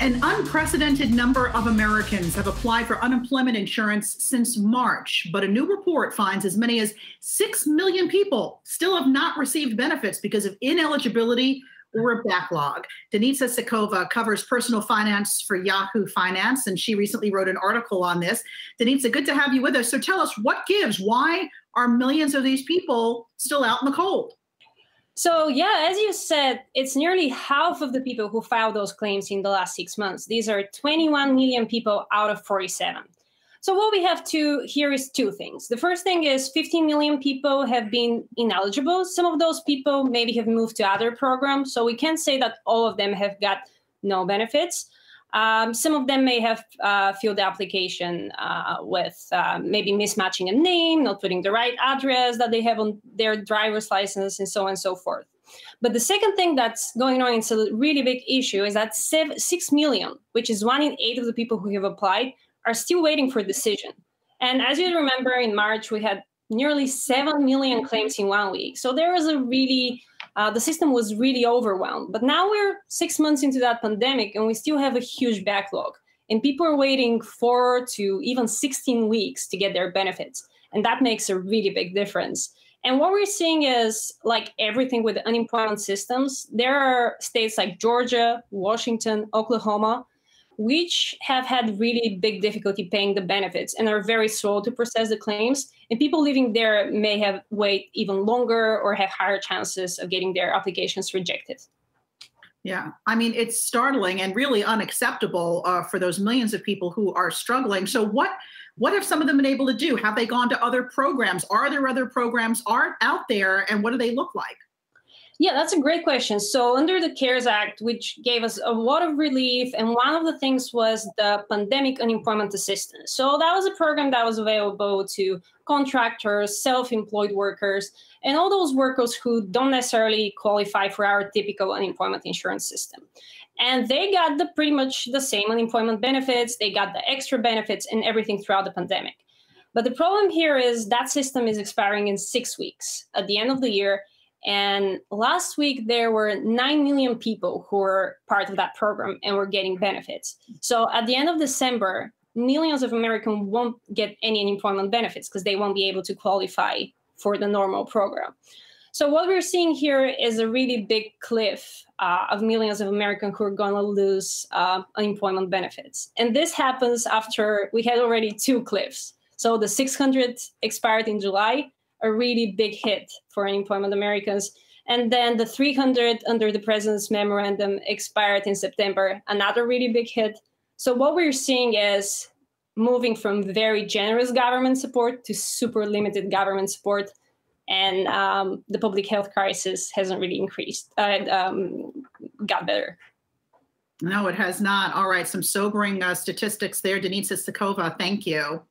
An unprecedented number of Americans have applied for unemployment insurance since March, but a new report finds as many as 6 million people still have not received benefits because of ineligibility or a backlog. Denitsa Tsekova covers personal finance for Yahoo Finance, and she recently wrote an article on this. Denitsa, good to have you with us. So tell us, what gives? Why are millions of these people still out in the cold? So yeah, as you said, it's nearly half of the people who filed those claims in the last 6 months. These are 21 million people out of 47. So what we have to here is two things. The first thing is 15 million people have been ineligible. Some of those people maybe have moved to other programs. So we can't say that all of them have got no benefits. Some of them may have filled the application with maybe mismatching a name, not putting the right address that they have on their driver's license, and so on and so forth. But the second thing that's going on, it's a really big issue, is that 6 million, which is 1 in 8 of the people who have applied, are still waiting for a decision. And as you remember, in March, we had nearly 7 million claims in 1 week. So there was a really the system was really overwhelmed. But now we're 6 months into that pandemic, and we still have a huge backlog. And people are waiting 4 to even 16 weeks to get their benefits. And that makes a really big difference. And what we're seeing is, like everything with unemployment systems, there are states like Georgia, Washington, Oklahoma, which have had really big difficulty paying the benefits and are very slow to process the claims. And people living there may have wait even longer or have higher chances of getting their applications rejected. Yeah, I mean, it's startling and really unacceptable for those millions of people who are struggling. So what have some of them been able to do? Have they gone to other programs? Are there other programs out there, and what do they look like? Yeah, that's a great question. So under the CARES Act, which gave us a lot of relief, and one of the things was the pandemic unemployment assistance. So that was a program that was available to contractors, self-employed workers, and all those workers who don't necessarily qualify for our typical unemployment insurance system. And they got pretty much the same unemployment benefits, they got the extra benefits and everything throughout the pandemic. But the problem here is that system is expiring in 6 weeks at the end of the year. And last week, there were 9 million people who were part of that program and were getting benefits. So at the end of December, millions of Americans won't get any unemployment benefits because they won't be able to qualify for the normal program. So what we're seeing here is a really big cliff of millions of Americans who are going to lose unemployment benefits. And this happens after we had already 2 cliffs. So the 600 expired in July, a really big hit for unemployment Americans. And then the 300 under the president's memorandum expired in September, another really big hit. So what we're seeing is moving from very generous government support to super limited government support. And the public health crisis hasn't really got better. No, it has not. All right, some sobering statistics there. Denitsa Tsekova, thank you.